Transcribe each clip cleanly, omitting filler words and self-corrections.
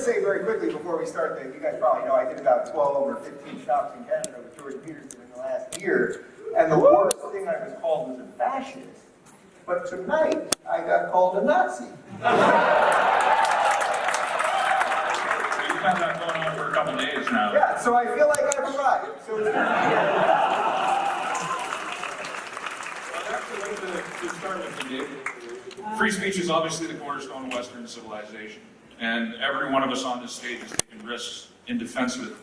say very quickly before we start that you guys probably know I did about 12 or 15 stops in Canada with Jordan Peterson in the last year, and the worst thing I was called was a fascist. But tonight, I got called a Nazi. You've had that going on for a couple days now. Yeah, so I feel like I've arrived. So it's To start with, Dave, free speech is obviously the cornerstone of Western civilization, and every one of us on this stage is taking risks in defense of it.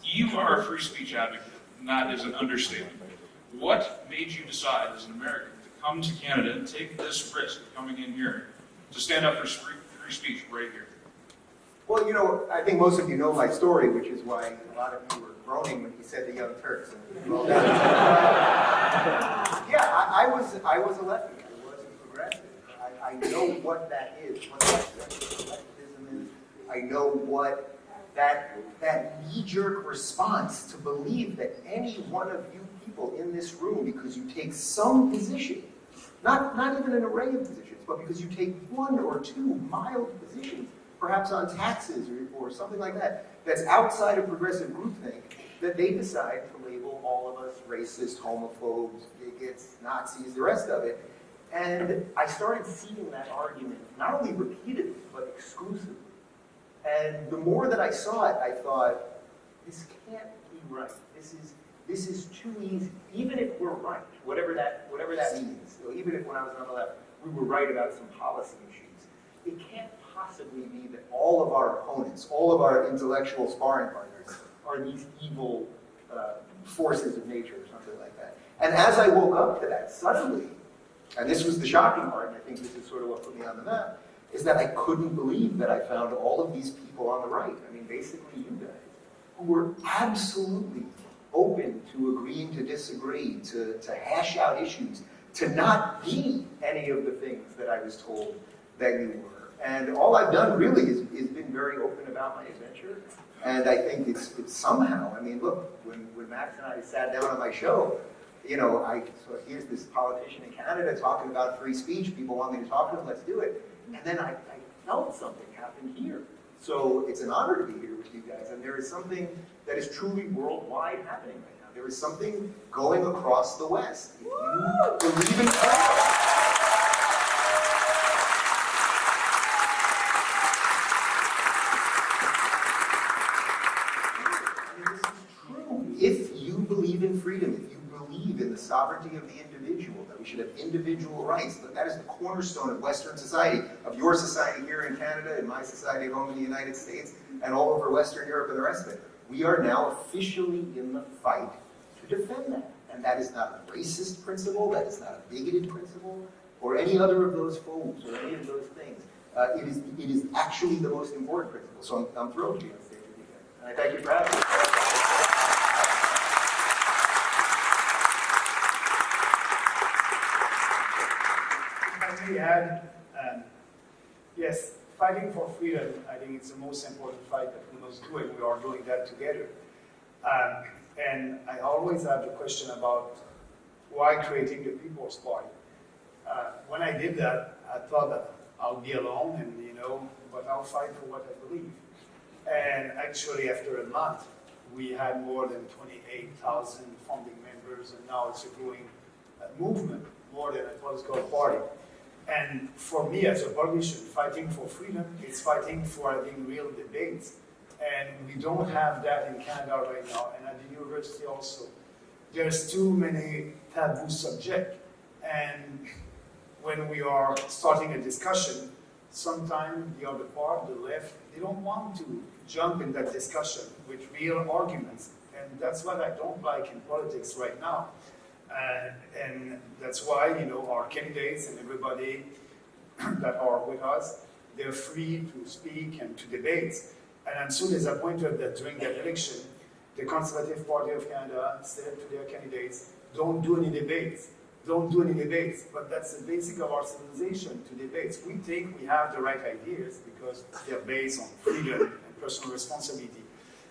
You are a free speech advocate, and that is an understatement. What made you decide, as an American, to come to Canada and take this risk of coming in here to stand up for free speech right here? Well, you know, I think most of you know my story, which is why a lot of you were groaning when he said the Young Turks. I was a lefty. I was a progressive. I know what that is, what leftism is. I know what that knee-jerk response to believe that any one of you people in this room, because you take some position, not even an array of positions, but because you take one or two mild positions, perhaps on taxes or something like that, that's outside of progressive groupthink, that they decide to label all of us racist, homophobes, bigots, Nazis, the rest of it. And I started seeing that argument, not only repeatedly, but exclusively. And the more that I saw it, I thought, this can't be right. This is too easy. Even if we're right, whatever that means. So even if when I was on the left, we were right about some policy issues, it can't possibly be that all of our opponents, all of our intellectual sparring partners are these evil forces of nature or something like that. And as I woke up to that, suddenly, and this was the shocking part, and I think this is sort of what put me on the map, is that I couldn't believe that I found all of these people on the right, I mean, basically you guys, who were absolutely open to agreeing to disagree, to hash out issues, to not be any of the things that I was told that you were. And all I've done really is been very open about my adventure. And I think it's somehow, I mean, look, when Max and I sat down on my show, you know, so here's this politician in Canada talking about free speech, people want me to talk to him, let's do it. And then I felt something happen here. So it's an honor to be here with you guys. And there is something that is truly worldwide happening right now. There is something going across the West. If you believe in Canada, if you believe in freedom, if you believe in the sovereignty of the individual, that we should have individual rights, that is the cornerstone of Western society, of your society here in Canada, and my society at home in the United States, and all over Western Europe and the rest of it. We are now officially in the fight to defend that. And that is not a racist principle, that is not a bigoted principle, or any other of those foes, or any of those things. It is actually the most important principle. So I'm thrilled to be on stage with you guys. And I thank you for having me. Yes, fighting for freedom, I think it's the most important fight that we must do, and we are doing that together. And I always have the question about why creating the People's Party. When I did that, I thought that I'll be alone, and but I'll fight for what I believe. And actually, after a month, we had more than 28,000 founding members, and now it's a growing movement, more than a political party. And for me as a politician, fighting for freedom is fighting for having real debates. And we don't have that in Canada right now, and at the university also. There's too many taboo subjects. And when we are starting a discussion, sometimes the other part, the left, they don't want to jump in that discussion with real arguments. And that's what I don't like in politics right now. And that's why, our candidates and everybody that are with us, they're free to speak and to debate. And as soon as I pointed that during that election, the Conservative Party of Canada said to their candidates, don't do any debates. Don't do any debates. But that's the basic of our civilization, to debates. We think we have the right ideas because they're based on freedom and personal responsibility.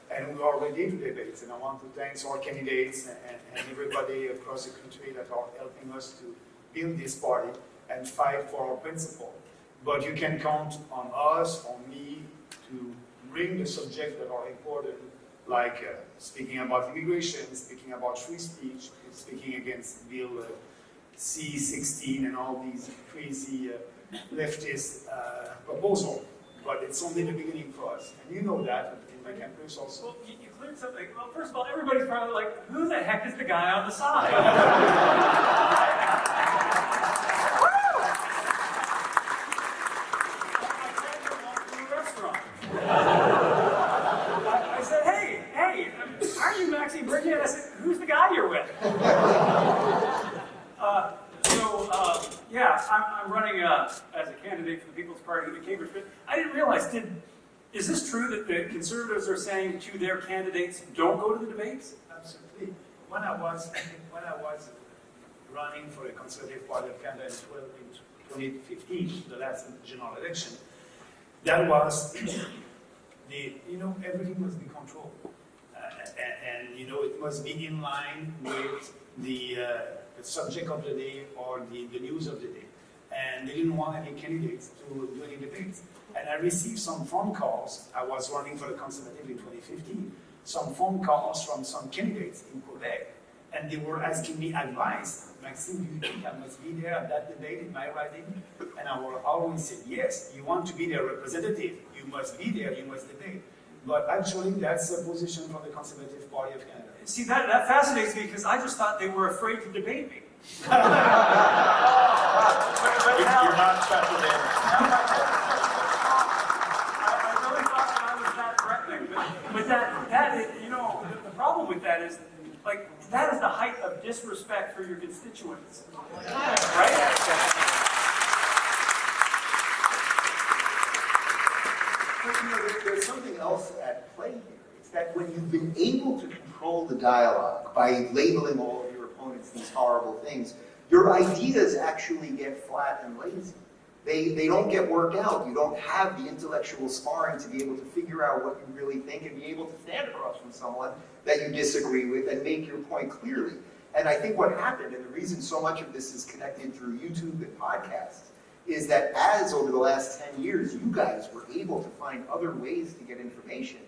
And we are ready to debate. And I want to thank our candidates and everybody across the country that are helping us to build this party and fight for our principle. But you can count on us, on me, to bring the subjects that are important, like speaking about immigration, speaking about free speech, speaking against Bill C-16 and all these crazy leftist proposals. But it's only the beginning for us. And you know that in my campus also. Well, you cleared something. Well, first of all, everybody's probably like, who the heck is the guy on the side? I said, hey, aren't you Maxime Bridget? I said, who's the guy you're with? I'm running as a candidate for the People's Party in Cambridge, but I didn't realize, is this true that the Conservatives are saying to their candidates, don't go to the debates? Absolutely. When I was running for the Conservative Party of Canada in 2015, the last general election, that was everything must be controlled. And it must be in line with the subject of the day or the news of the day. And they didn't want any candidates to do any debates. And I received some phone calls. I was running for the Conservative in 2015. Some phone calls from some candidates in Quebec. And they were asking me advice. Maxime, do you think I must be there at that debate in my riding? And I will always say, yes, you want to be their representative. You must be there, you must debate. But actually, that's a position from the Conservative Party of Canada. See, that fascinates me because I just thought they were afraid to debate me. You're not special, David. I really thought that I was that threatening. But that is, the problem with that is, like, that is the height of disrespect for your constituents. Right? But there's something else at play here. It's that when you've been able to control the dialogue by labeling all of your opponents these horrible things, your ideas actually get flat and lazy. They don't get worked out. You don't have the intellectual sparring to be able to figure out what you really think and be able to stand across from someone that you disagree with and make your point clearly. And I think what happened, and the reason so much of this is connected through YouTube and podcasts, is that as over the last 10 years, you guys were able to find other ways to get information,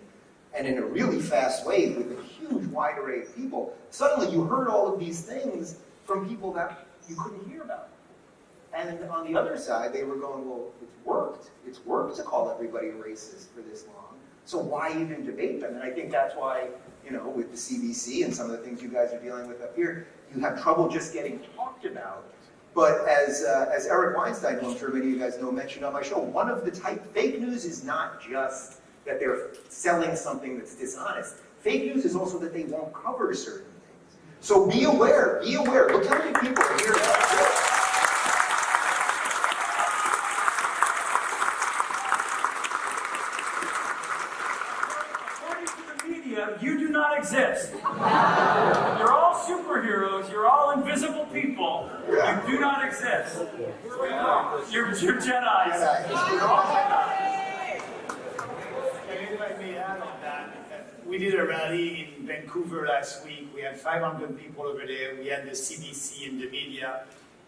and in a really fast way with a huge wide array of people, suddenly you heard all of these things from people that you couldn't hear about. And on the other side, they were going, well, it's worked to call everybody a racist for this long, so why even debate them? And I think that's why, with the CBC and some of the things you guys are dealing with up here, you have trouble just getting talked about. But as Eric Weinstein, who I'm sure many of you guys know, mentioned on my show, one of the fake news is not just that they're selling something that's dishonest. Fake news is also that they won't cover certain things. So be aware. Look how many people are here. According to the media, you do not exist. You're all superheroes. You're all invisible people. You do not exist. You're Jedis. You're all Jedi. And if I may add on that, we did a rally in Vancouver last week. We had 500 people over there. We had the CBC and the media.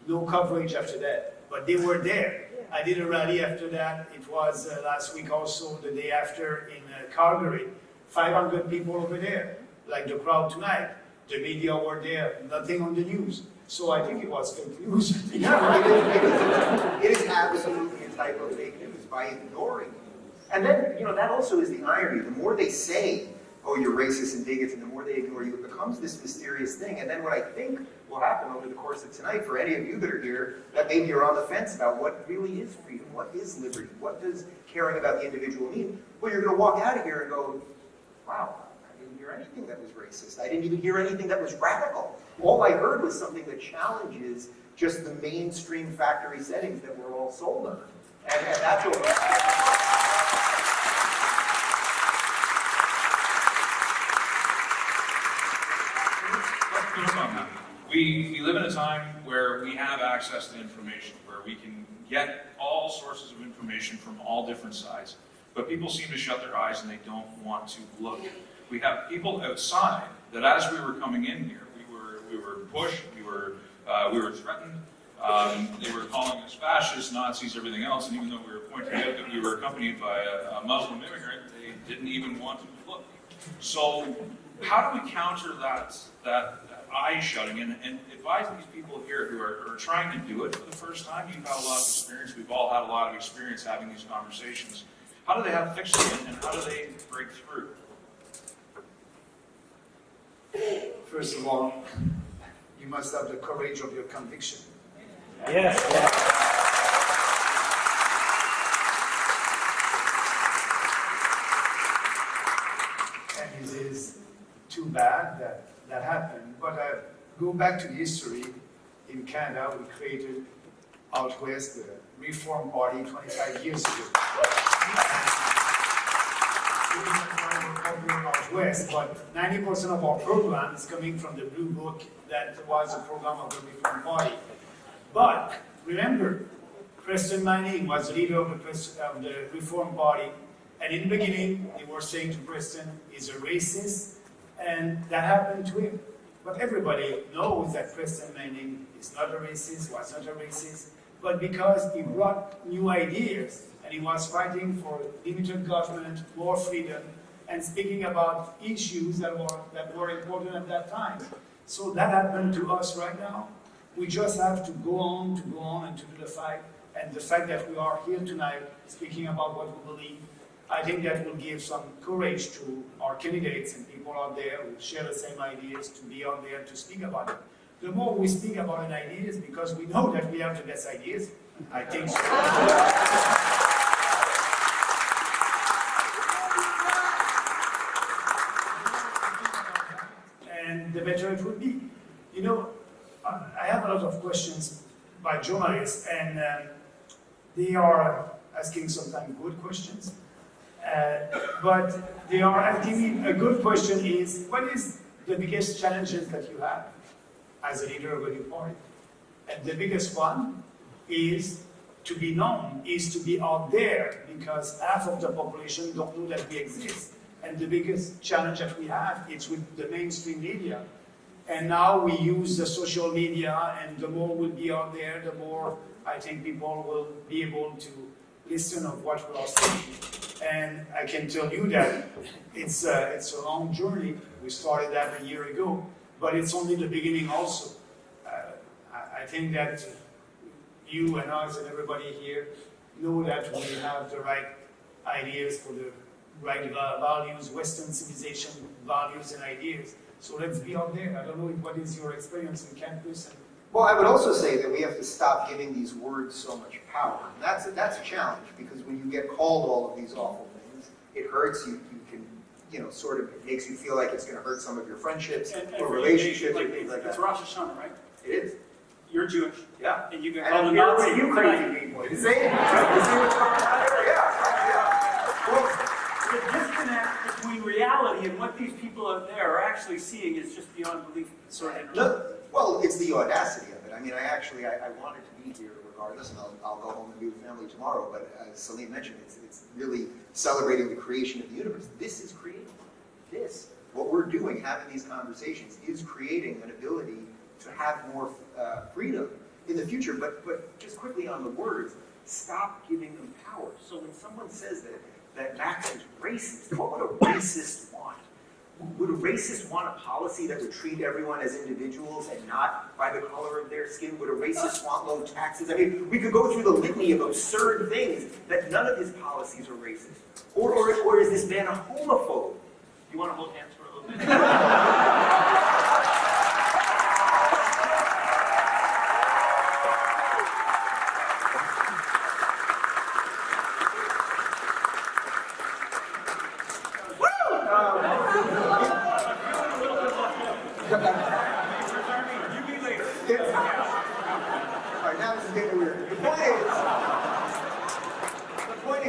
No coverage after that, but they were there. I did a rally after that. It was last week also, the day after in Calgary. 500 people over there, like the crowd tonight. The media were there, nothing on the news. So I think it was fake news. Yeah, it is absolutely a type of fake news by ignoring you. And then, that also is the irony. The more they say, oh, you're racist and bigots, and the more they ignore you, it becomes this mysterious thing. And then what I think will happen over the course of tonight, for any of you that are here, that maybe you're on the fence about what really is freedom, what is liberty, what does caring about the individual mean, well, you're going to walk out of here and go, wow, I didn't hear anything that was racist. I didn't even hear anything that was radical. All I heard was something that challenges just the mainstream factory settings that we're all sold on. And that's what we live in a time where we have access to information, where we can get all sources of information from all different sides, but people seem to shut their eyes and they don't want to look. We have people outside that as we were coming in here, we were pushed, we were threatened, They were calling us fascists, Nazis, everything else, and even though we were pointing out that we were accompanied by a Muslim immigrant, they didn't even want to look. So how do we counter that eye shutting and advise these people here who are trying to do it for the first time? You've had a lot of experience. We've all had a lot of experience having these conversations. How do they have thick skin and how do they break through? First of all, you must have the courage of your conviction. Yes. And it is too bad that that happened. But go back to history. In Canada, we created Out West, the Reform Party, 25 years ago. Out West, but 90% of our program is coming from the Blue Book that was a program of the Reform Party. But remember, Preston Manning was the leader of the Reform Party, and in the beginning, they were saying to Preston, he's a racist, and that happened to him. But everybody knows that Preston Manning is not a racist, was not a racist, but because he brought new ideas, and he was fighting for limited government, more freedom, and speaking about issues that were important at that time. So that happened to us right now. We just have to go on and to do the fight. And the fact that we are here tonight speaking about what we believe, I think that will give some courage to our candidates and people out there who share the same ideas to be out there to speak about it. The more we speak about an idea is because we know that we have the best ideas. I think so. And the better it would be. You know, I have a lot of questions by journalists, and they are asking sometimes good questions. But they are asking me a good question is, what is the biggest challenges that you have as a leader of a new party? And the biggest one is to be known, is to be out there, because half of the population don't know that we exist. And the biggest challenge that we have is with the mainstream media. And now we use the social media, and the more we'll be out there, the more I think people will be able to listen of what we are saying. And I can tell you that it's a long journey. We started that a year ago, but it's only the beginning also. I think that you and us and everybody here know that we have the right ideas for the right values, Western civilization values and ideas. So let's be out there. I don't know what is your experience in campus. Well, I would also say that we have to stop giving these words so much power. And that's a challenge, because when you get called all of these awful things, it hurts you. You can, sort of, it makes you feel like it's going to hurt some of your friendships or relationships or things like that. It's Rosh Hashanah, right? It is. You're Jewish. Yeah. And you get And called a I'm here Nazi with you tonight. crazy people. You see? You see what's going on there? Yeah. Well, The disconnect between reality and what these people out there are actually seeing is just beyond belief. well, it's the audacity of it. I mean, I wanted to be here regardless, and I'll go home and be with family tomorrow. But as Salim mentioned, it's really celebrating the creation of the universe. This is creating. What we're doing, having these conversations, is creating an ability to have more freedom in the future. But just quickly on the words, stop giving them power. So when someone says that Max is racist, what would a racist want? Would a racist want a policy that would treat everyone as individuals and not by the color of their skin? Would a racist want low taxes? I mean, we could go through the litany of absurd things that none of his policies are racist. Or is this man a homophobe? You want to hold hands for a little bit?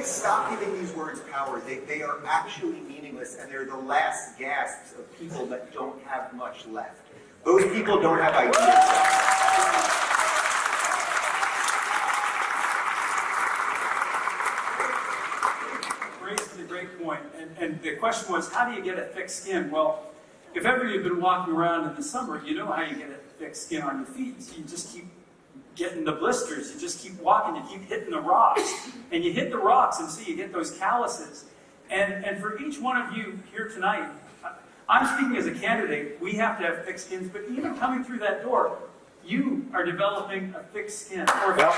Stop giving these words power. They are actually meaningless, and they're the last gasps of people that don't have much left. Those people don't have ideas. Race is a great point. And the question was, how do you get a thick skin? Well, if ever you've been walking around in the summer, you know how you get a thick skin on your feet. So you just keep getting the blisters. You just keep walking, you keep hitting the rocks. And you hit the rocks and see you get those calluses. And for each one of you here tonight, I'm speaking as a candidate, we have to have thick skins, but even coming through that door, you are developing a thick skin. Or Yep.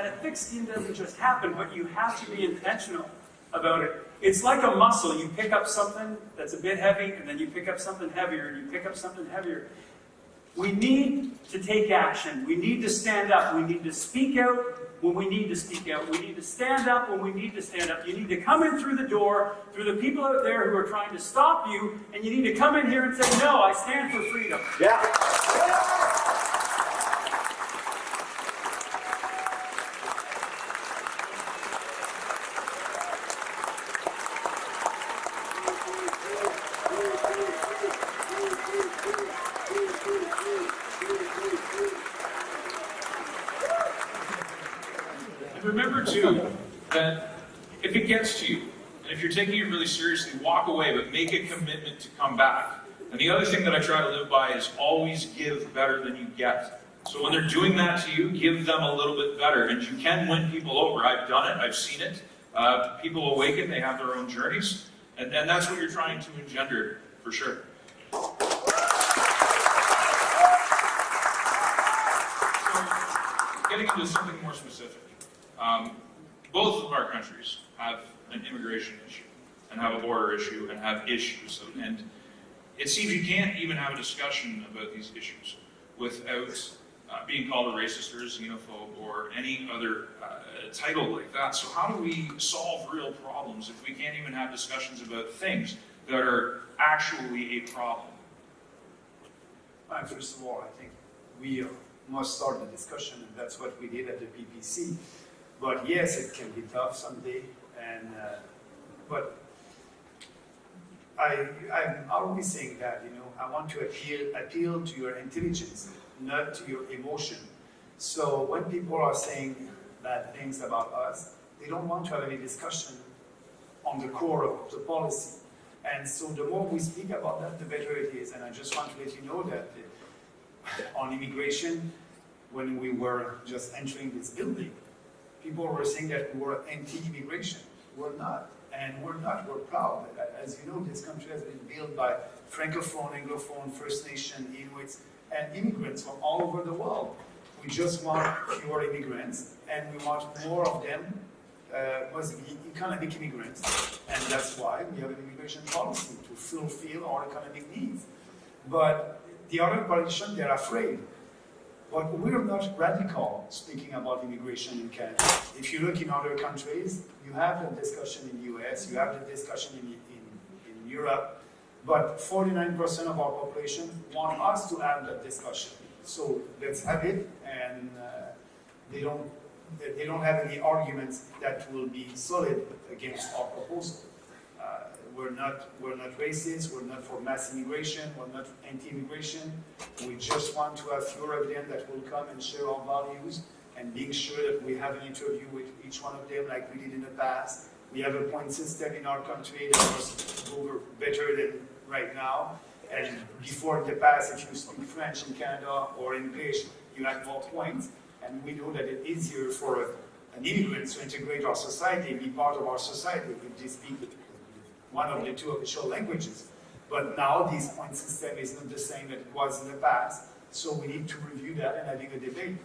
that a thick skin doesn't just happen, but you have to be intentional about it. It's like a muscle. You pick up something that's a bit heavy, and then you pick up something heavier, and you pick up something heavier. We need to take action. We need to stand up. We need to speak out when we need to speak out. We need to stand up when we need to stand up. You need to come in through the door, through the people out there who are trying to stop you, and you need to come in here and say, no, I stand for freedom. Yeah. Remember, too, that if it gets to you, and if you're taking it really seriously, walk away, but make a commitment to come back. And the other thing that I try to live by is always give better than you get. So when they're doing that to you, give them a little bit better. And you can win people over. I've done it. I've seen it. People awaken. They have their own journeys. And that's what you're trying to engender, for sure. So, getting into something more specific. Both of our countries have an immigration issue, and have a border issue, and have issues. And it seems you can't even have a discussion about these issues without being called a racist or a xenophobe or any other title like that. So how do we solve real problems if we can't even have discussions about things that are actually a problem? First of all, I think we must start the discussion, and that's what we did at the PPC. But yes, it can be tough someday, and but I'm always saying that, I want to appeal to your intelligence, not to your emotion. So when people are saying bad things about us, they don't want to have any discussion on the core of the policy. And so the more we speak about that, the better it is. And I just want to let you know that on immigration, when we were just entering this building, people were saying that we were anti-immigration. We're not. And we're not. We're proud. As you know, this country has been built by Francophone, Anglophone, First Nation, Inuits, and immigrants from all over the world. We just want fewer immigrants, and we want more of them must be economic immigrants. And that's why we have an immigration policy to fulfill our economic needs. But the other politicians, they're afraid. But we're not radical speaking about immigration in Canada. If you look in other countries, you have the discussion in the US, you have the discussion in Europe, but 49% of our population want us to have that discussion. So let's have it, and they don't have any arguments that will be solid against our proposal. We're not racist, we're not for mass immigration, we're not anti-immigration. We just want to have fewer of them that will come and share our values, and being sure that we have an interview with each one of them like we did in the past. We have a point system in our country that was better than right now. And before in the past, if you speak French in Canada or English, you had more points. And we know that it's easier for an immigrant to integrate our society, be part of our society if they speak one of the two official languages. But now this point system is not the same that it was in the past, so we need to review that and having a debate.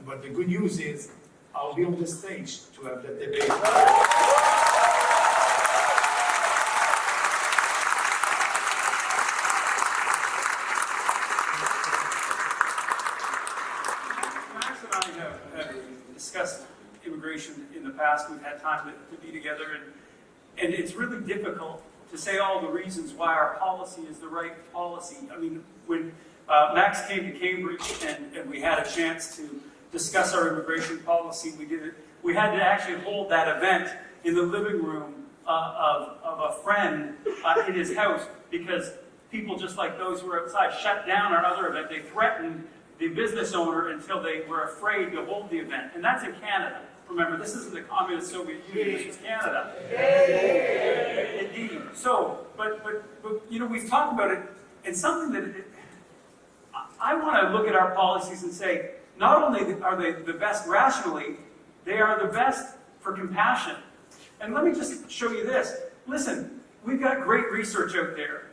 But the good news is, I'll be on the stage to have that debate. Max and I have discussed immigration in the past. We've had time to be together, and it's really difficult to say all the reasons why our policy is the right policy. I mean, when Max came to Cambridge and we had a chance to discuss our immigration policy, we had to actually hold that event in the living room of a friend in his house, because people just like those who were outside shut down our other event. They threatened the business owner until they were afraid to hold the event. And that's in Canada. Remember, this isn't the communist Soviet Union, this is Canada. Indeed. So, but you know, we've talked about it, and something that I want to look at our policies and say, not only are they the best rationally, they are the best for compassion. And let me just show you this. Listen, we've got great research out there.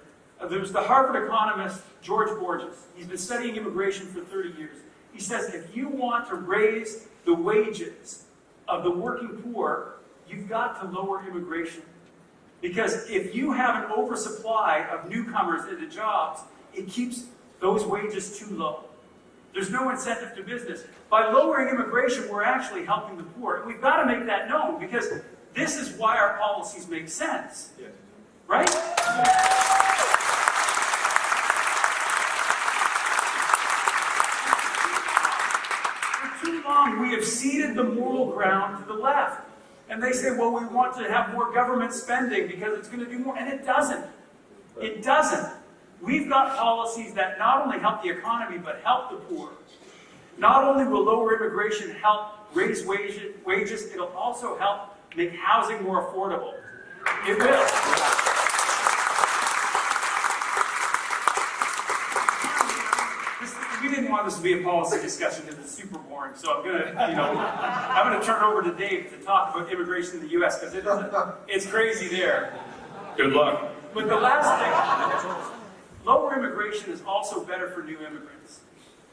There's the Harvard economist, George Borges. He's been studying immigration for 30 years. He says if you want to raise the wages of the working poor, you've got to lower immigration. Because if you have an oversupply of newcomers into jobs, it keeps those wages too low. There's no incentive to business. By lowering immigration, we're actually helping the poor. And we've got to make that known, because this is why our policies make sense. Right? For too long, we have ceded the moral ground to the left. And they say, well, we want to have more government spending because it's going to do more. And it doesn't. It doesn't. We've got policies that not only help the economy, but help the poor. Not only will lower immigration help raise wages, it'll also help make housing more affordable. It will. We didn't want this to be a policy discussion because it's super boring, so I'm gonna turn it over to Dave to talk about immigration in the U.S. because it's crazy there. Good luck. But the last thing, lower immigration is also better for new immigrants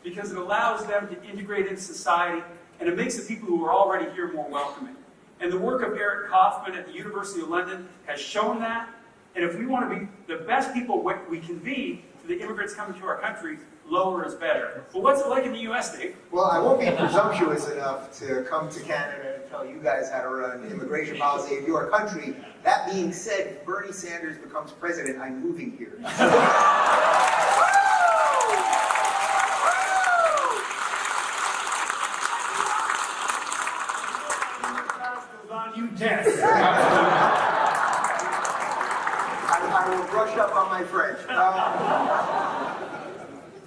because it allows them to integrate into society, and it makes the people who are already here more welcoming. And the work of Eric Kaufman at the University of London has shown that. And if we want to be the best people we can be to the immigrants coming to our country, lower is better. But what's it like in the U.S., Dave? Well, I won't be presumptuous enough to come to Canada and tell you guys how to run immigration policy in your country. That being said, if Bernie Sanders becomes president, I'm moving here. You test. I will brush up on my French.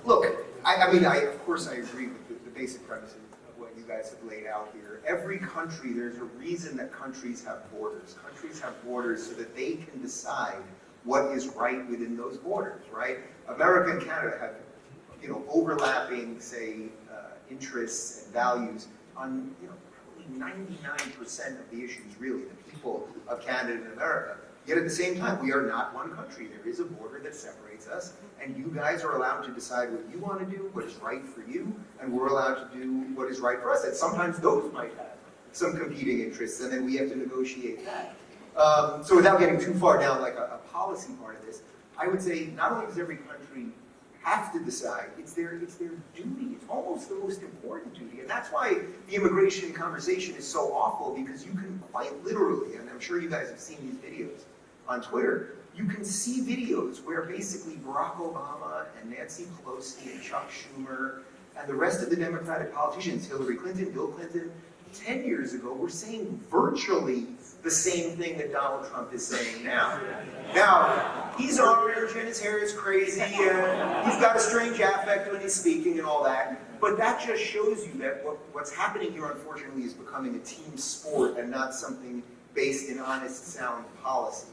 Look, of course I agree with the basic premise of what you guys have laid out here. Every country, there's a reason that countries have borders. Countries have borders so that they can decide what is right within those borders, right? America and Canada have, overlapping, say, interests and values on, 99% of the issues, really, the people of Canada and America. Yet at the same time, we are not one country. There is a border that separates us, and you guys are allowed to decide what you want to do, what is right for you, and we're allowed to do what is right for us. And sometimes those might have some competing interests, and then we have to negotiate that. So without getting too far down like a policy part of this, I would say not only does every country have to decide, it's their duty. It's almost the most important duty. And that's why the immigration conversation is so awful, because you can quite literally, and I'm sure you guys have seen these videos on Twitter, you can see videos where basically Barack Obama and Nancy Pelosi and Chuck Schumer and the rest of the Democratic politicians, Hillary Clinton, Bill Clinton, 10 years ago were saying virtually the same thing that Donald Trump is saying now. Now, he's orange and his hair is crazy and he's got a strange affect when he's speaking and all that. But that just shows you that what's happening here, unfortunately, is becoming a team sport and not something based in honest, sound policy.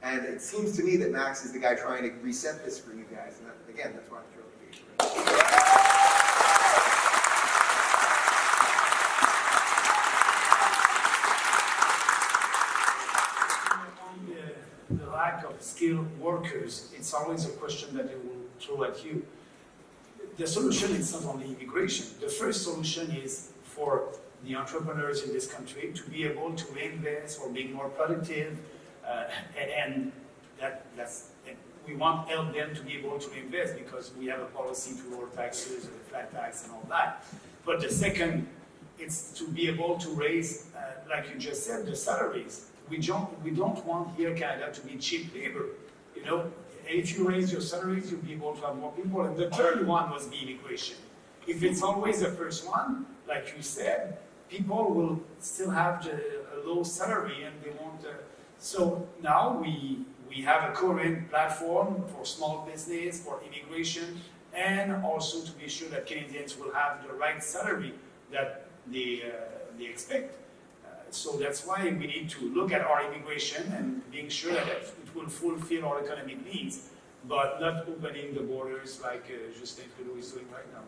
And it seems to me that Max is the guy trying to reset this for you guys. And again, that's why I'm thrilled to be here. The lack of skilled workers, it's always a question that they will throw at you. The solution is not only immigration. The first solution is for the entrepreneurs in this country to be able to invest or be more productive, and we want to help them to be able to invest because we have a policy to lower taxes, and flat tax, and all that. But the second, it's to be able to raise, like you just said, the salaries. We don't want here Canada to be cheap labor. If you raise your salaries, you'll be able to have more people. And the third one was the immigration. If it's always the first one, like you said, people will still have a low salary and they won't. So now we have a current platform for small business, for immigration, and also to be sure that Canadians will have the right salary that they expect. So that's why we need to look at our immigration and being sure that it will fulfill our economic needs, but not opening the borders like Justin Trudeau is doing right now.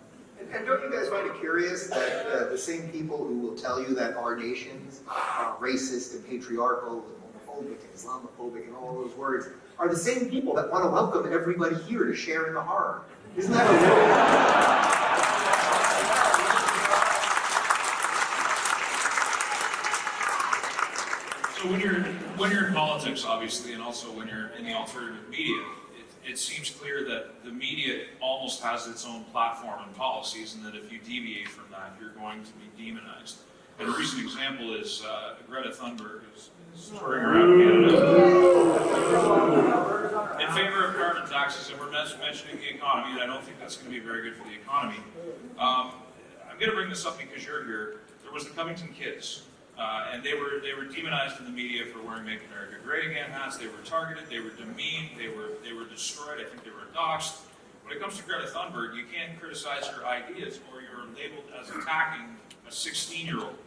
And don't you guys find it curious that the same people who will tell you that our nations are racist and patriarchal and homophobic and Islamophobic and all those words are the same people that want to welcome everybody here to share in the horror? Isn't that a So when you're in politics, obviously, and also when you're in the alternative media, it seems clear that the media almost has its own platform and policies, and that if you deviate from that, you're going to be demonized. And a recent example is Greta Thunberg is touring around Canada in favor of carbon taxes, and we're mentioning the economy, and I don't think that's going to be very good for the economy. I'm going to bring this up because you're here. There was the Covington kids. And they were demonized in the media for wearing "Make America Great Again" hats. They were targeted. They were demeaned. They were destroyed. I think they were doxxed. When it comes to Greta Thunberg, you can't criticize her ideas, or you're labeled as attacking a 16-year-old.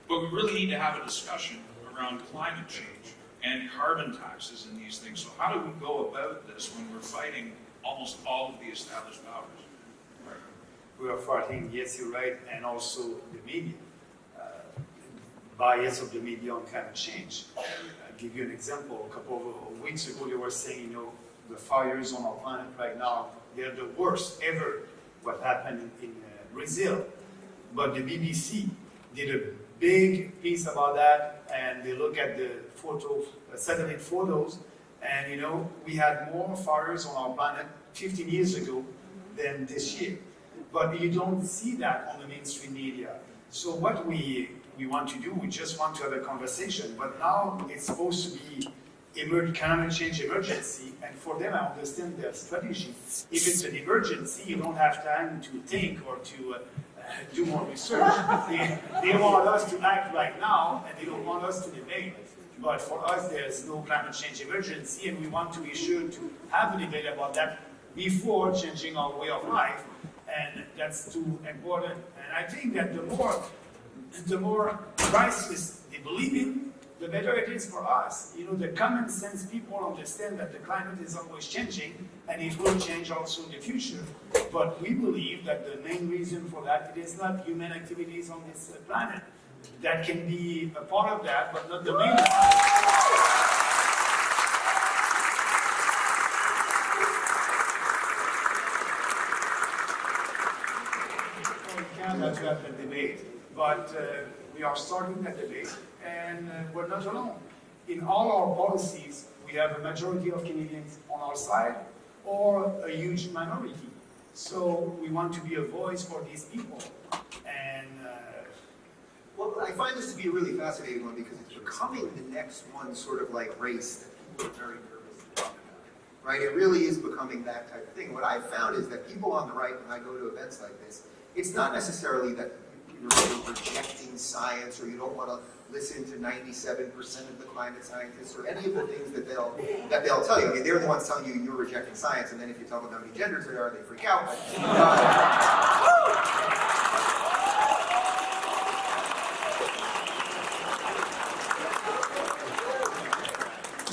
But we really need to have a discussion around climate change and carbon taxes and these things. So how do we go about this when we're fighting almost all of the established powers? We are fighting, yes, you're right, and also the media. Bias of the media on climate change. I'll give you an example. A couple of weeks ago, they were saying, the fires on our planet right now, they're the worst ever, what happened in Brazil. But the BBC did a big piece about that, and they look at the satellite photos, and we had more fires on our planet 15 years ago than this year. But you don't see that on the mainstream media. So what we want to do, we just want to have a conversation, but now it's supposed to be climate change emergency, and for them, I understand their strategy. If it's an emergency, you don't have time to think or to do more research. They want us to act right now, and they don't want us to debate. But for us, there's no climate change emergency, and we want to be sure to have a debate about that before changing our way of life, and that's too important. And I think that the more crisis they believe in, the better it is for us. The common sense people understand that the climate is always changing, and it will change also in the future. But we believe that the main reason for that, it is not human activities on this planet. That can be a part of that, but not the main one. To have the debate, but we are starting that debate, and we're not alone. In all our policies, we have a majority of Canadians on our side, or a huge minority. So we want to be a voice for these people. And Well, I find this to be a really fascinating one because it's becoming the next one sort of like race that people are very nervous to talk about, right? It really is becoming that type of thing. What I've found is that people on the right, when I go to events like this, it's not necessarily that you're rejecting science or you don't want to listen to 97% of the climate scientists or any of the things that they'll tell you. I mean, they're the ones telling you you're rejecting science, and then if you tell them how many genders there are, they freak out.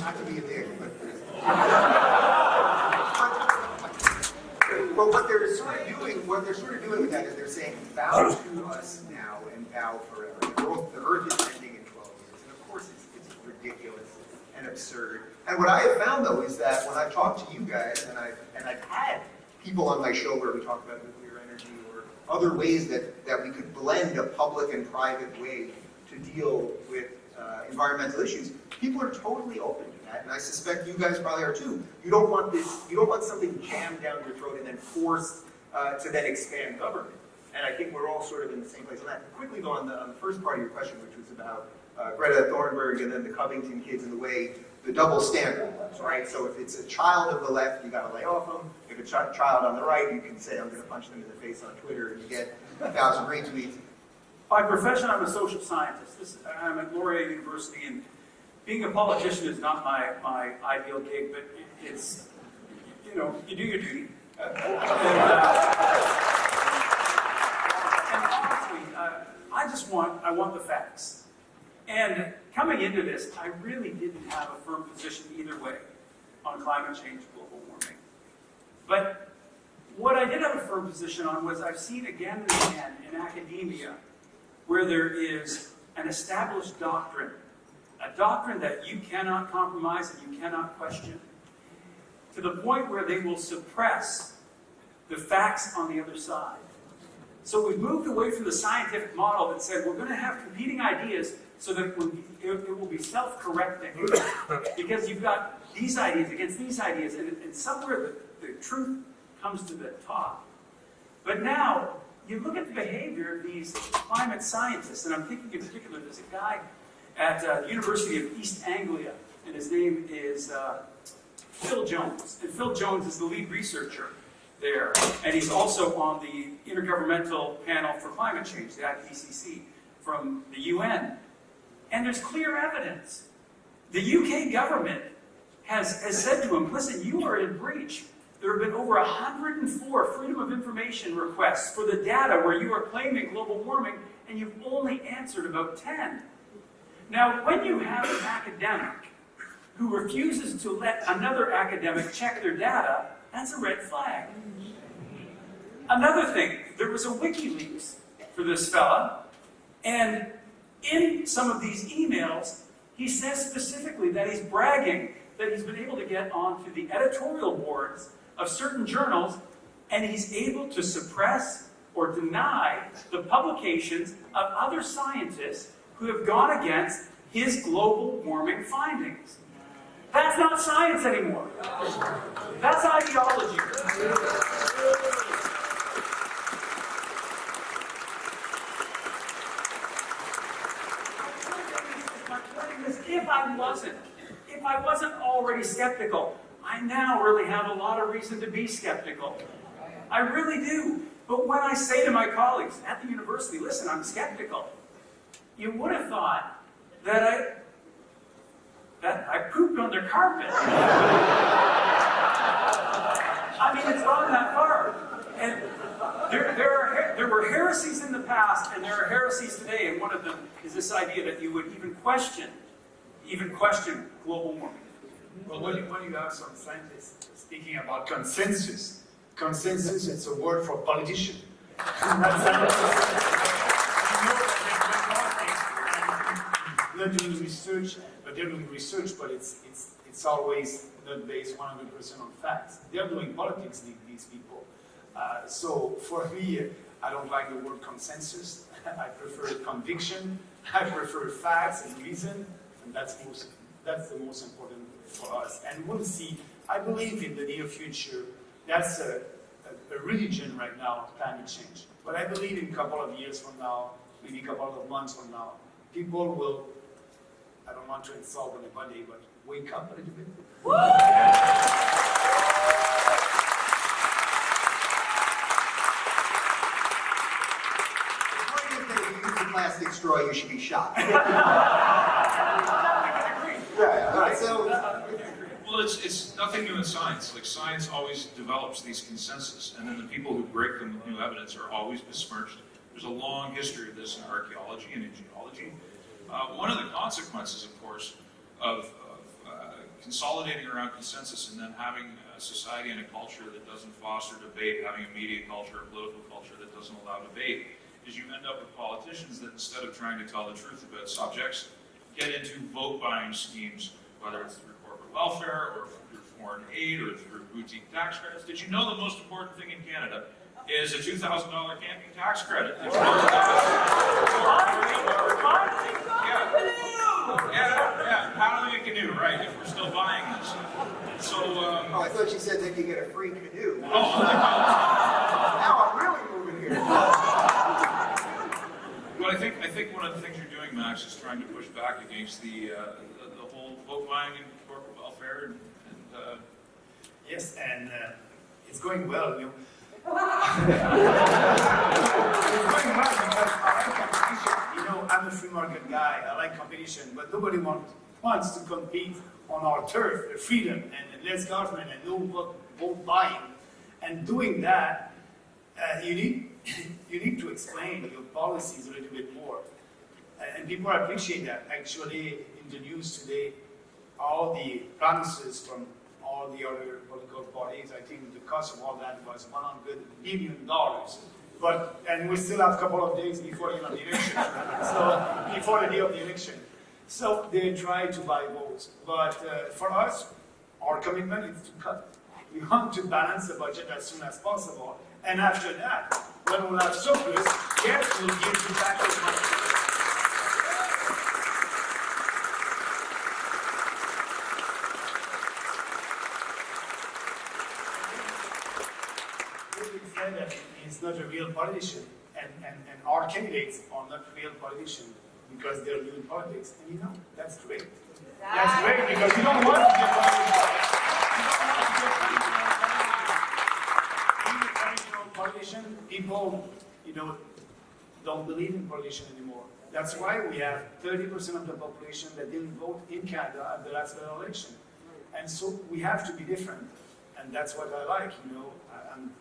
Not to be a dick, but what they're sort of doing with that is they're saying, bow to us now and bow forever. The earth is ending in 12 years. And of course, it's ridiculous and absurd. And what I have found, though, is that when I talk to you guys, and I've had people on my show where we talk about nuclear energy or other ways that we could blend a public and private way to deal with environmental issues, people are totally open to that, and I suspect you guys probably are too. You don't want something jammed down your throat and then forced to then expand government. And I think we're all sort of in the same place on that. Quickly though, on the first part of your question, which was about Greta Thunberg and then the Covington kids and the way the double standard was, right? So if it's a child of the left, you got to lay off them. If it's a child on the right, you can say, I'm going to punch them in the face on Twitter, and you get 1,000 retweets. By profession, I'm a social scientist. I'm at Laurier University, and being a politician is not my ideal gig, but it's, you do your duty. And honestly, I want the facts. And coming into this, I really didn't have a firm position either way on climate change, global warming. But what I did have a firm position on was I've seen again and again in academia where there is an established doctrine, a doctrine that you cannot compromise and you cannot question, to the point where they will suppress the facts on the other side. So we've moved away from the scientific model that said we're going to have competing ideas so that it will be self-correcting. Because you've got these ideas against these ideas, and somewhere the truth comes to the top. But now, you look at the behavior of these climate scientists, and I'm thinking in particular, there's a guy at the University of East Anglia, and his name is Phil Jones. And Phil Jones is the lead researcher there, and he's also on the Intergovernmental Panel for Climate Change, the IPCC, from the UN. And there's clear evidence. The UK government has said to him, listen, you are in breach. There have been over 104 Freedom of Information requests for the data where you are claiming global warming, and you've only answered about 10. Now, when you have an academic who refuses to let another academic check their data, that's a red flag. Another thing, there was a WikiLeaks for this fella, and in some of these emails, he says specifically that he's bragging that he's been able to get onto the editorial boards of certain journals, and he's able to suppress or deny the publications of other scientists who have gone against his global warming findings. That's not science anymore. That's ideology. If I wasn't already skeptical, I now really have a lot of reason to be skeptical. I really do. But when I say to my colleagues at the university, listen, I'm skeptical, you would have thought that I pooped on their carpet. I mean, it's gone that far. And there were heresies in the past, and there are heresies today, and one of them is this idea that you would even question global warming. Well, when you have some scientists speaking about consensus, it's a word for politician. They're doing research, but it's always not based 100% on facts. They're doing politics, these people. So for me, I don't like the word consensus. I prefer conviction. I prefer facts and reason, and that's the most important for us. And we'll see. I believe in the near future, that's a religion right now, climate change. But I believe in a couple of years from now, maybe a couple of months from now, people will, I don't want to insult anybody, but wake up a little bit. If you use a plastic straw, you should be shot. Well, it's nothing new in science. Like, science always develops these consensus, and then the people who break them with new evidence are always besmirched. There's a long history of this in archaeology and in geology. One of the consequences, of course, of consolidating around consensus and then having a society and a culture that doesn't foster debate, having a media culture, a political culture that doesn't allow debate, is you end up with politicians that, instead of trying to tell the truth about subjects, get into vote-buying schemes, whether it's through corporate welfare or through foreign aid or through boutique tax credits. Did you know the most important thing in Canada is a $2,000 camping tax credit? Did you know yeah, paddling a canoe, right, if we're still buying this. So, I thought you said they could get a free canoe. Oh, Now I'm really moving here. But I think one of the things you're doing, Max, is trying to push back against the whole vote buying and corporate welfare and Yes, and it's going well. It's going well because I like competition. I'm a free market guy. I like competition, but nobody wants to compete on our turf, the freedom and less government and no vote buying. And doing that, you need to explain your policies a little bit more. And people appreciate that. Actually, in the news today, all the promises from all the other political parties, I think the cost of all that was $100 billion. And we still have a couple of days before the end of the election. So, before the day of the election. So they try to buy votes. But for us, our commitment is to cut. We want to balance the budget as soon as possible. And after that, when we'll have surplus, yes, we'll give you back the money. Said that he's not a real politician, and our candidates are not real politicians because they're doing politics. And you know, that's great. That's great because you don't want to get politician. People, don't believe in politicians anymore. That's why we have 30% of the population that didn't vote in Canada at the last federal election. And so we have to be different. And that's what I like, I'm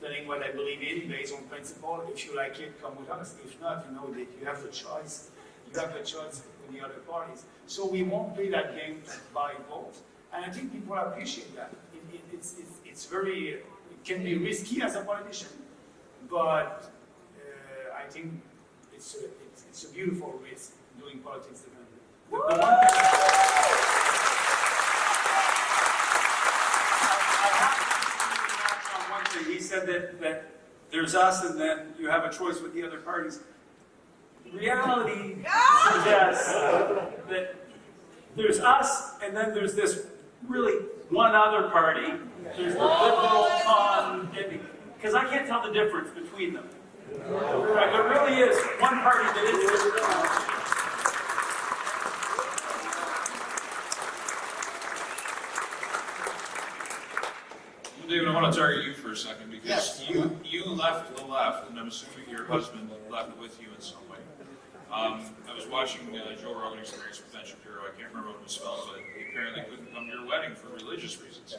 telling what I believe in based on principle. If you like it, come with us. If not, that you have the choice. You have the choice with the other parties. So we won't play that game by vote. And I think people appreciate that. It's very, it can be risky as a politician, but I think it's a beautiful risk doing politics differently. The one thing I have to on one thing. He said that there's us and then you have a choice with the other parties. Reality suggests that there's us and then there's this really one other party. There's the liberal con, because I can't tell the difference between them. Like, there really is one party that is liberal. David, I want to target you for a second because you left the left, and I'm assuming your husband left with you in some way. I was watching Joe Rogan Experience with Ben Shapiro. I can't remember what it was spelled, but he apparently couldn't come to your wedding for religious reasons.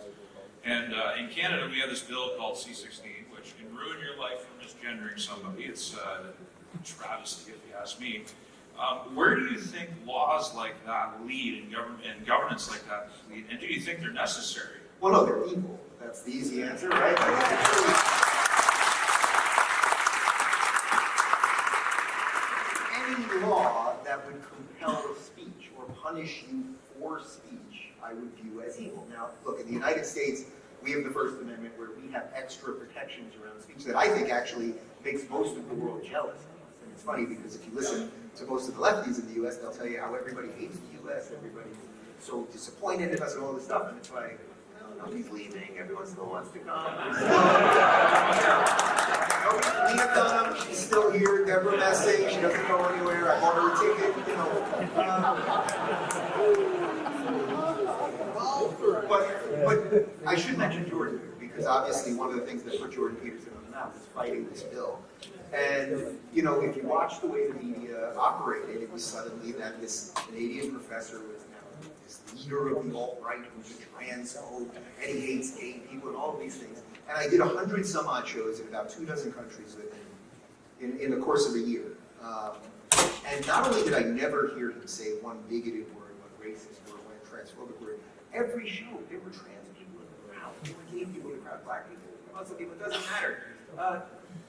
And in Canada, we have this bill called C-16, which can ruin your life for misgendering somebody. It's a travesty, if you ask me. Where do you think laws like that lead and governance like that lead? And do you think they're necessary? Well, no, they're evil. That's the easy answer, right? Any law that would compel speech or punish you for speech, I would view as evil. Now, look, in the United States, we have the First Amendment where we have extra protections around speech that I think actually makes most of the world jealous of us. And it's funny because if you listen to most of the lefties in the U.S., they'll tell you how everybody hates the U.S., everybody's so disappointed in us and all this stuff, and it's like, nobody's leaving, everyone still wants to come. Leah Dunham, she's still here, Deborah Messing, she doesn't go anywhere, I bought her a ticket, But I should mention Jordan, because obviously one of the things that put Jordan Peterson on the map is fighting this bill. And, if you watch the way the media operated, it was suddenly that this Canadian professor was now this leader of the alt-right who's a transphobe, and he hates gay people and all of these things. And I did 100 some odd shows in about 24 countries with him in the course of a year. And not only did I never hear him say one bigoted word, one racist word, one transphobic word, every show there were trans people in the crowd, there were gay people in the crowd, black people, Muslim people, it doesn't matter.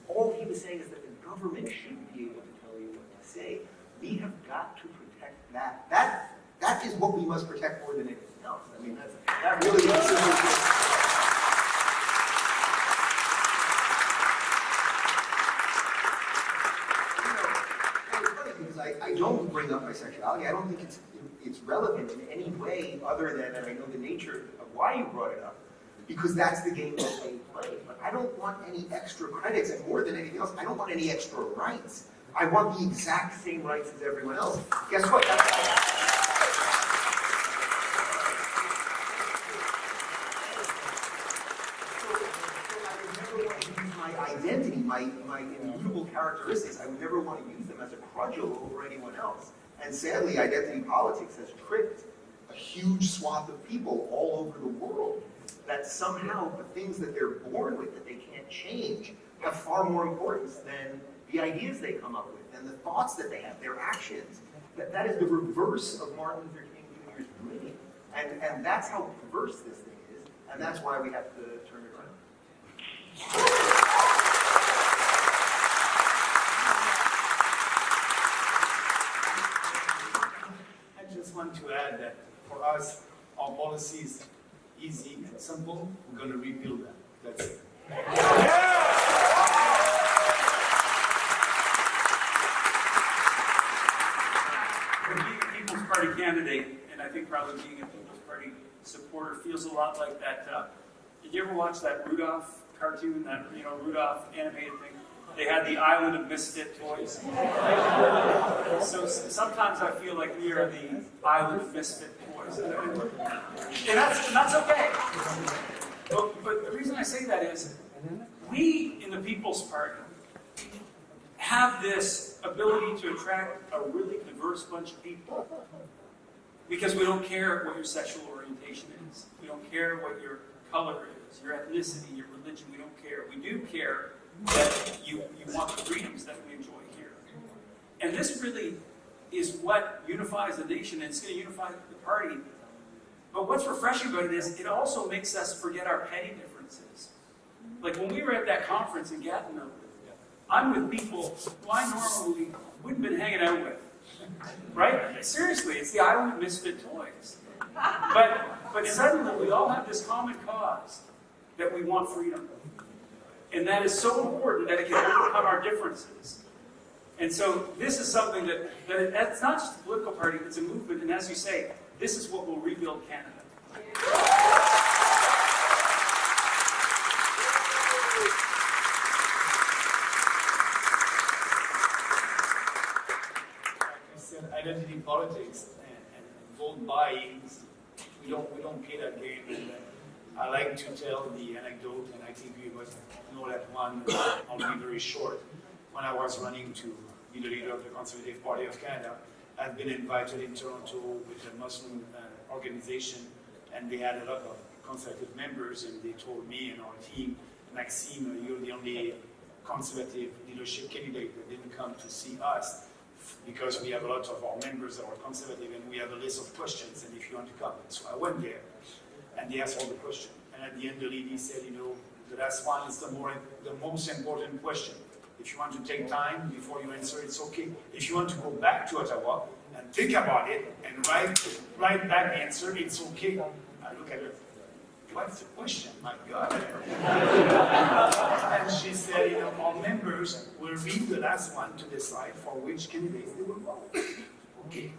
All he was saying is that the government shouldn't be able to tell you what to say. We have got to protect that. That is what we must protect more than anything else. I mean, that really is simple. It's funny because I don't bring up my sexuality. I don't think it's relevant in any way other than, and I know the nature of why you brought it up, because that's the game that they play. But I don't want any extra credits, and more than anything else, I don't want any extra rights. I want the exact same rights as everyone else. Guess what? So I would never want to use my identity, my immutable characteristics. I would never want to use them as a cudgel over anyone else. And sadly, identity politics has tricked a huge swath of people all over the world, that somehow the things that they're born with that they can't change have far more importance than the ideas they come up with, and the thoughts that they have, their actions. That is the reverse of Martin Luther King Jr.'s dream. And that's how perverse this thing is, and that's why we have to turn it around. I just want to add that for us, our policy is easy and simple. We're going to rebuild them. That's it. Being a People's Party candidate, and I think probably being a People's Party supporter feels a lot like that. Did you ever watch that Rudolph cartoon, that Rudolph animated thing? They had the island of misfit toys. So sometimes I feel like we are the island of misfit toys. And that's okay. But the reason I say that is, we in the People's Party have this ability to attract a really diverse bunch of people. Because we don't care what your sexual orientation is. We don't care what your color is, your ethnicity, your religion. We don't care. We do care that you want the freedoms that we enjoy here. And this really is what unifies the nation, and it's going to unify the party. But what's refreshing about it is it also makes us forget our petty differences. Like when we were at that conference in Gatineau, I'm with people who I normally wouldn't have been hanging out with. Right? Seriously, it's the island of misfit toys. But suddenly we all have this common cause that we want freedom. And that is so important that it can overcome our differences. And so this is something that's not just a political party, it's a movement. And as you say, this is what will rebuild Canada. Identity politics and vote buying, we don't play that game. And I like to tell the anecdote, and I think you must know that one. I'll be very short. When I was running to be the leader of the Conservative Party of Canada, I've been invited in Toronto with a Muslim organization, and they had a lot of conservative members, and they told me and our team, Maxime, you're the only conservative leadership candidate that didn't come to see us, because we have a lot of our members that are conservative, and we have a list of questions, and if you want to come. So I went there, and they asked all the questions. And at the end, the lady said, the last one is the most important question. If you want to take time before you answer, it's okay. If you want to go back to Ottawa and think about it and write back the answer, it's okay. I look at her. What's the question? My God. And she said, our members will read the last one to decide for which candidates they will vote. Okay.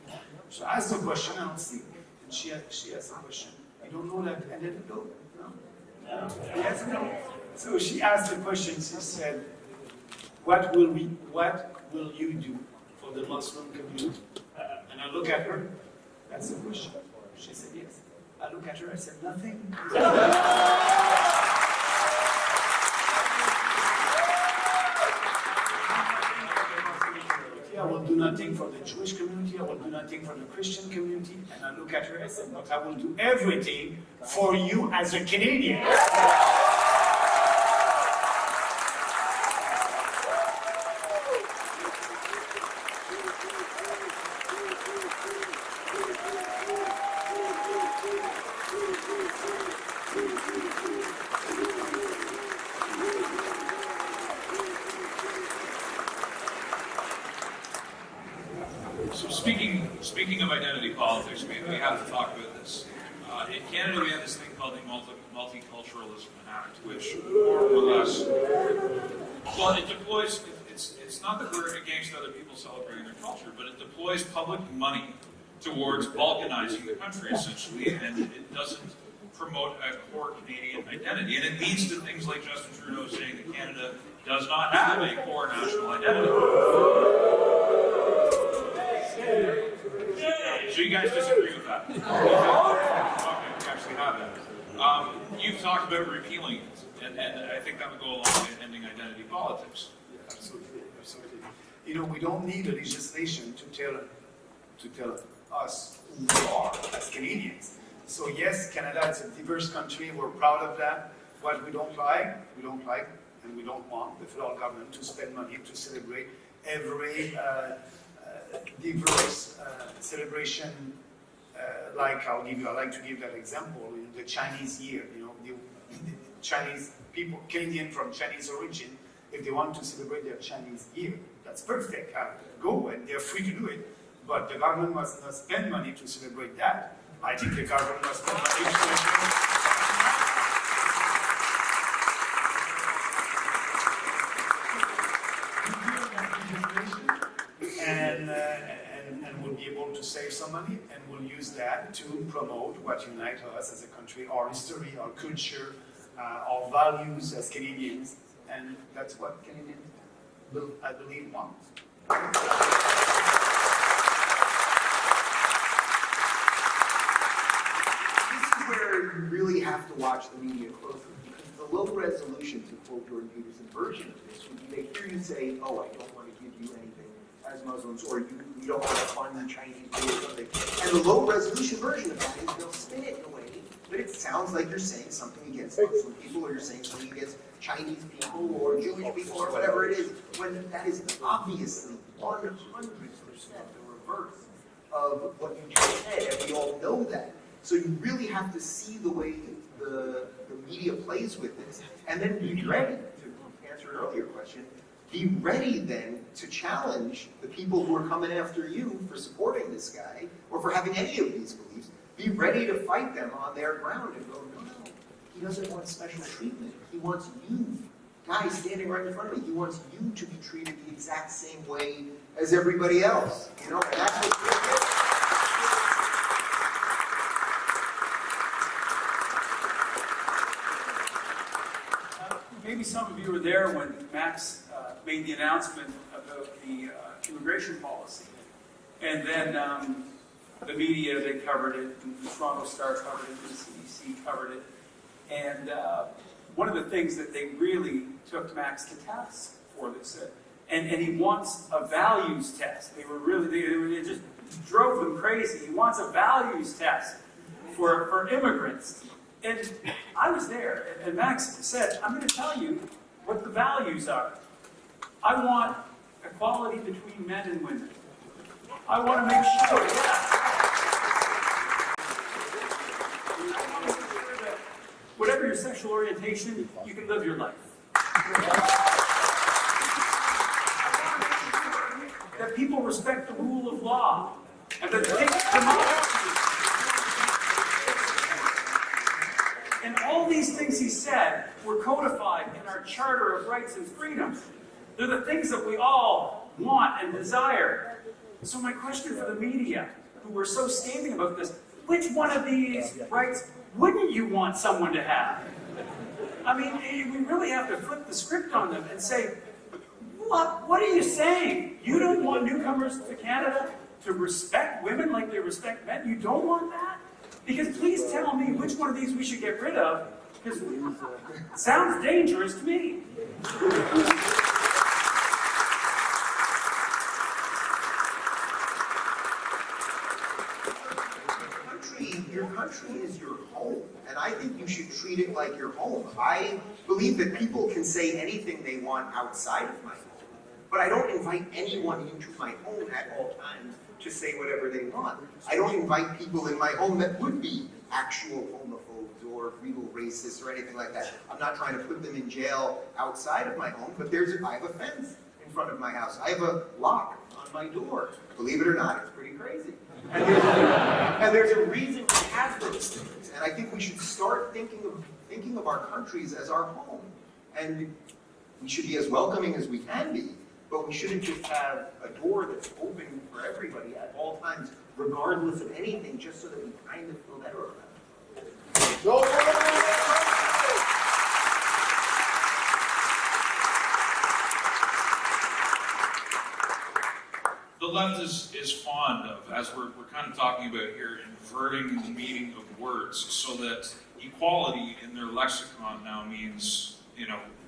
So I asked the question, and I'll see. And she asked the question. You don't know that ended the vote? No. Yes, no. So she asked the question, she said, what will you do for the Muslim community? And I look at her, that's the question. She said, yes. I look at her, I said, nothing. I will do nothing for the Jewish community, I will do nothing for the Christian community. And I look at her, I said, but I will do everything for you as a Canadian. Speaking of identity politics, we have to talk about this. In Canada, we have this thing called the Multiculturalism Act, which more or less, well, it deploys. It's not that we're against other people celebrating their culture, but it deploys public money towards balkanizing the country essentially, and it doesn't promote a core Canadian identity, and it leads to things like Justin Trudeau saying that Canada does not have a core national identity. So you guys disagree with that? Okay, we actually have that. You've talked about repealing it, and I think that would go along with ending identity politics. Yeah, absolutely. We don't need a legislation to tell us who we are as Canadians. So yes, Canada is a diverse country. We're proud of that. What we don't like and we don't want the federal government to spend money to celebrate every diverse celebration. Like I like to give that example in the Chinese year. You know, the Chinese people, Canadian from Chinese origin, if they want to celebrate their Chinese year, that's perfect. Go, and they're free to do it. But the government must not spend money to celebrate that. I think the government must spend money to celebrate. And we'll be able to save some money, and we'll use that to promote what unites us as a country, our history, our culture, our values as Canadians, and that's what Canadians, I believe, want. This is where you really have to watch the media closely, because the low resolution, to quote Jordan Peterson, version of this would be they hear you say, oh, I don't want to give you anything as Muslims, or you don't want to fund Chinese food or something. And the low resolution version of that is they'll spin it in a way that it sounds like you're saying something against Muslim people, or you're saying something against Chinese people, or Jewish people, or whatever it is, when that is obviously 100% the reverse of what you just said, and we all know that. So you really have to see the way the media plays with this, and then be ready, to answer an earlier question, be ready then to challenge the people who are coming after you for supporting this guy, or for having any of these beliefs. Be ready to fight them on their ground and go, no, he doesn't want special treatment. He wants you, guys standing right in front of me, he wants you to be treated the exact same way as everybody else. You know, and that's what Maybe some of you were there when Max made the announcement about the immigration policy. And then the media, they covered it, and the Toronto Star covered it, the CBC covered it. And one of the things that they really took Max to task for this, and he wants a values test. They were really, they just drove them crazy. He wants a values test for immigrants. And I was there, and Max said, I'm going to tell you what the values are. I want equality between men and women. I want to make sure, I want to make sure that whatever your sexual orientation, you can live your life. That people respect the rule of law, and that they take democracy. And all these things he said were codified in our Charter of Rights and Freedoms. They're the things that we all want and desire. So my question for the media, who were so scathing about this, which one of these rights wouldn't you want someone to have? I mean, we really have to flip the script on them and say, what are you saying? You don't want newcomers to Canada to respect women like they respect men? You don't want that? Because please tell me which one of these we should get rid of, because it sounds dangerous to me. Your country is your home, and I think you should treat it like your home. I believe that people can say anything they want outside of my home, but I don't invite anyone into my home at all times to say whatever they want. I don't invite people in my home that would be actual homophobes or real racists or anything like that. I'm not trying to put them in jail outside of my home, but I have a fence in front of my house. I have a lock on my door. Believe it or not, it's pretty crazy. And there's a reason we have those things. And I think we should start thinking of our countries as our home. And we should be as welcoming as we can be, but we shouldn't just have a door that's open for everybody at all times, regardless of anything, just so that we kind of feel better about it. The left is fond of, as we're kind of talking about here, inverting the meaning of words so that equality in their lexicon now means,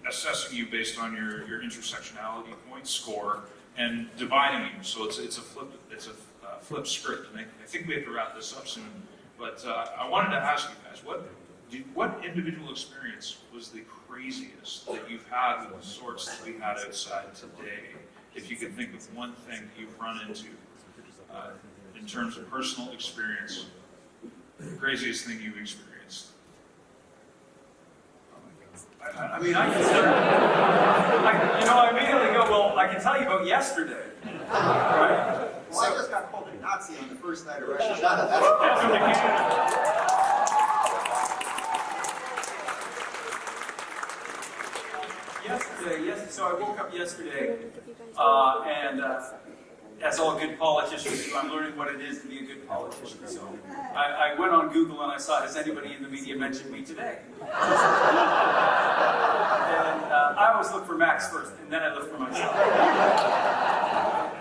assessing you based on your intersectionality point score and dividing you. So it's a flip script, and I think we have to wrap this up soon. But I wanted to ask you guys, what individual experience was the craziest that you've had the sorts that we had outside today, if you could think of one thing you've run into in terms of personal experience, the craziest thing you've experienced. I mean, I can start, I immediately go, well, I can tell you about yesterday, right? Well, I just got called a Nazi on the first night of Rosh Hashanah. That's Welcome to Canada. So I woke up yesterday, and as all good politicians do, I'm learning what it is to be a good politician. So I went on Google and I saw, has anybody in the media mentioned me today? And I always look for Max first, and then I look for myself.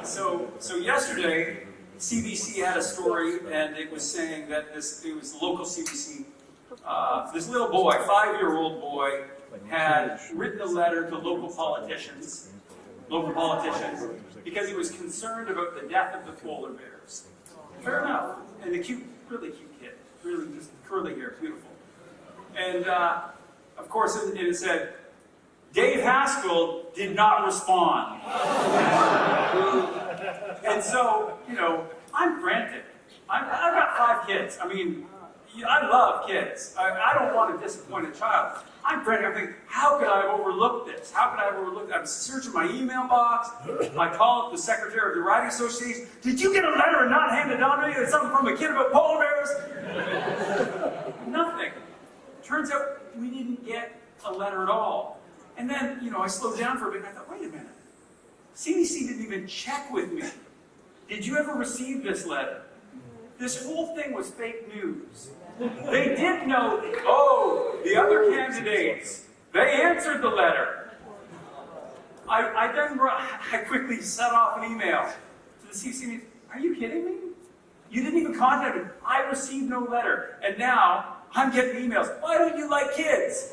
So yesterday, CBC had a story, and it was saying that it was local CBC. This little boy, 5-year-old boy, had written a letter to local politicians, because he was concerned about the death of the polar bears. Fair enough. And the really cute kid, really just curly hair, beautiful. And of course, it said, Dave Haskell did not respond. And so, I'm frantic. I've got 5 kids. I mean, I love kids. I don't want to disappoint a child. I'm frantic. I'm thinking, how could I have overlooked this? How could I have overlooked it? I'm searching my email box. I call up the secretary of the Riding Association. Did you get a letter and not hand it on to me? It's something from a kid about polar bears? Nothing. Turns out we didn't get a letter at all. And then, I slowed down for a bit and I thought, wait a minute. CBC didn't even check with me. Did you ever receive this letter? This whole thing was fake news. They did know, the other candidates, they answered the letter. I quickly set off an email to the CBC. Are you kidding me? You didn't even contact me. I received no letter. And now I'm getting emails. Why don't you like kids?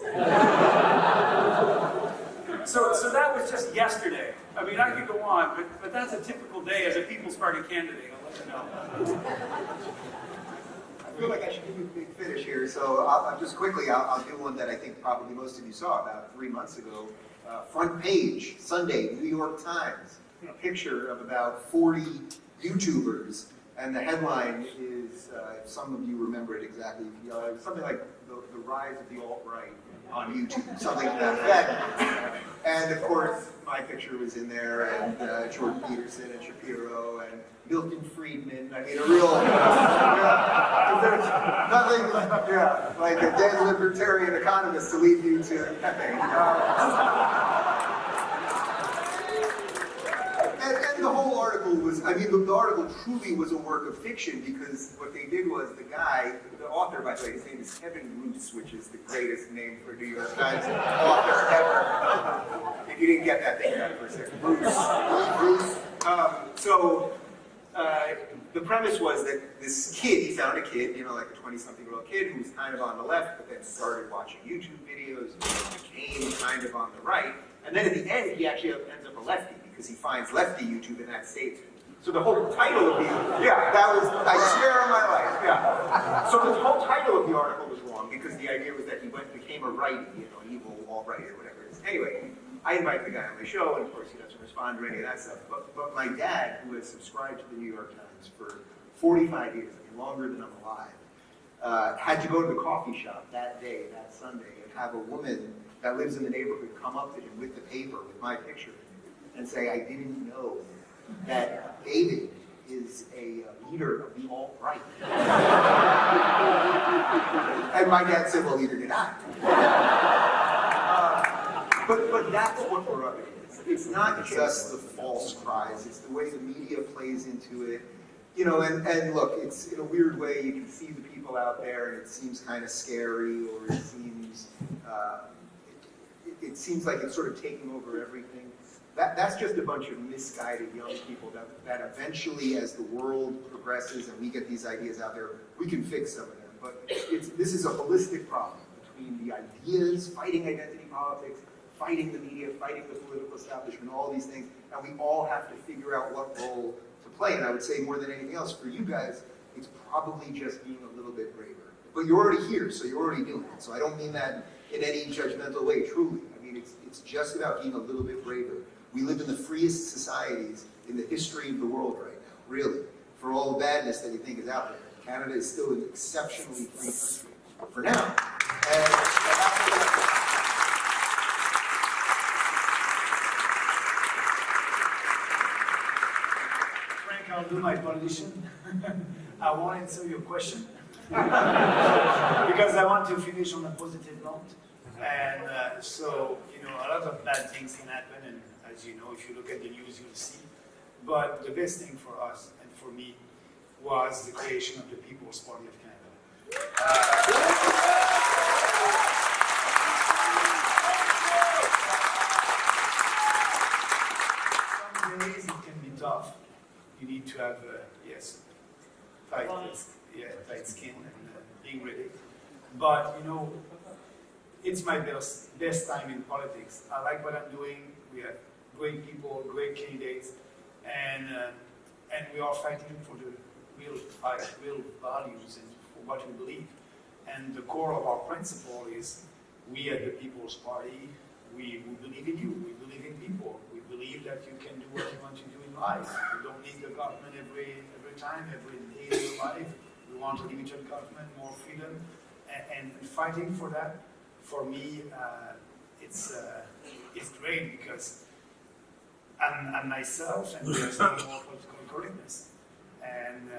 So that was just yesterday. I mean, I could go on, but that's a typical day as a People's Party candidate. I'll let you know. I feel like I should give you a big finish here, so I'll do one that I think probably most of you saw about 3 months ago. Front page, Sunday, New York Times, a picture of about 40 YouTubers, and the headline is, if some of you remember it exactly, something like the rise of the alt-right on YouTube, something to that effect. And of course, my picture was in there, and Jordan Peterson and Shapiro and Milton Friedman. I mean, a real, there's nothing, like a dead libertarian economist to lead you to Pepe. And the whole article was, the article truly was a work of fiction, because what they did was the author, by the way, his name is Kevin Roos, which is the greatest name for a New York Times author ever. If you didn't get that, think about it for a second. Roos. The premise was that this kid, he found a kid, like a 20-something-year-old kid who was kind of on the left, but then started watching YouTube videos, became kind of on the right, and then at the end, he actually ends up a lefty, because he finds lefty YouTube in that state. So the whole title of the, I swear on my life, So the whole title of the article was wrong, because the idea was that he became a righty, evil alt-right or whatever it is. Anyway, I invite the guy on my show, and of course he doesn't respond to any of that stuff. But my dad, who has subscribed to the New York Times for 45 years, longer than I'm alive, had to go to the coffee shop that day, that Sunday, and have a woman that lives in the neighborhood come up to him with the paper, with my picture, and say, I didn't know that David is a leader of the alt-right. And my dad said, well, neither did I. But that's what we're up against. It's not just the false cries, it's the way the media plays into it. And look, it's in a weird way, you can see the people out there, and it seems kind of scary, or it seems like it's sort of taking over everything. That's just a bunch of misguided young people that eventually, as the world progresses and we get these ideas out there, we can fix some of them. But this is a holistic problem between the ideas, fighting identity politics, fighting the media, fighting the political establishment, all these things, and we all have to figure out what role to play. And I would say more than anything else, for you guys, it's probably just being a little bit braver. But you're already here, so you're already doing it. So I don't mean that in any judgmental way, truly. I mean, it's It's just about being a little bit braver. We live in the freest societies in the history of the world right now, really. For all the badness that you think is out there, Canada is still an exceptionally free country for now. And Frank, I'll do my politician. I won't answer your question because I want to finish on a positive note. And so, you know, a lot of bad things can happen, and as you know, if you look at the news, you'll see. But the best thing for us and for me was the creation of the People's Party of Canada. Some days it can be tough. You need to have, yes, tight skin and being ready. But, you know, it's my best time in politics. I like what I'm doing. We have great people, great candidates, and we are fighting for the real values and for what we believe. And the core of our principle is we at the People's Party, we believe in you, we believe in people, we believe that you can do what you want to do in life. We don't need the government every time, every day of your life. We want limited government, more freedom, and fighting for that. For me, it's great because I'm myself, and there's no more political correctness. And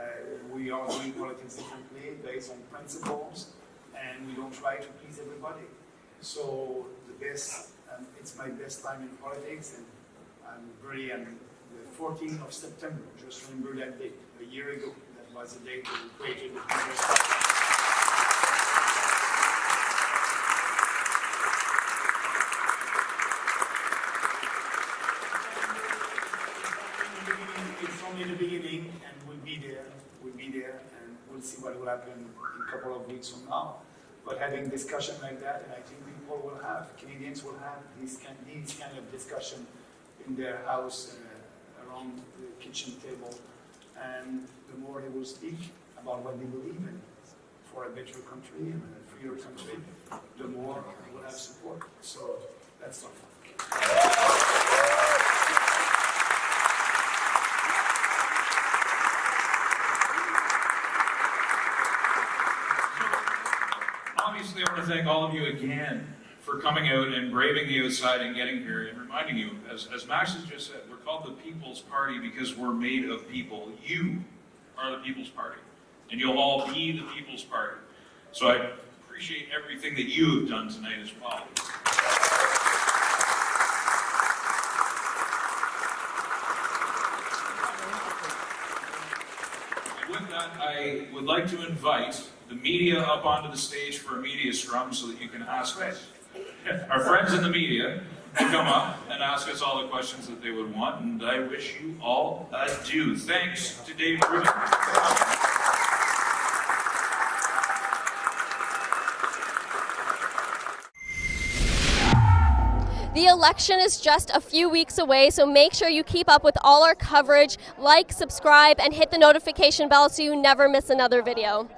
we are doing politics differently based on principles, and we don't try to please everybody. So it's my best time in politics, and the 14th of September, just remember that date, a year ago. That was the date that we created the People's Party. It's only the beginning, and we'll be there, and we'll see what will happen in a couple of weeks from now. But having discussion like that, and I think Canadians will have these kind of discussion in their house, around the kitchen table, and the more they will speak about what they believe in for a better country and a freer country, the more we'll have support. So that's all. Obviously, I want to thank all of you again for coming out and braving the outside and getting here and reminding you, as Max has just said, we're called the People's Party because we're made of people. You are the People's Party, and you'll all be the People's Party. So I appreciate everything that you have done tonight as well. And with that, I would like to invite the media up onto the stage for a media scrum so that you can ask us, our friends in the media, to come up and ask us all the questions that they would want, and I wish you all adieu. Thanks to David Rubin. The election is just a few weeks away, so make sure you keep up with all our coverage, like, subscribe, and hit the notification bell so you never miss another video.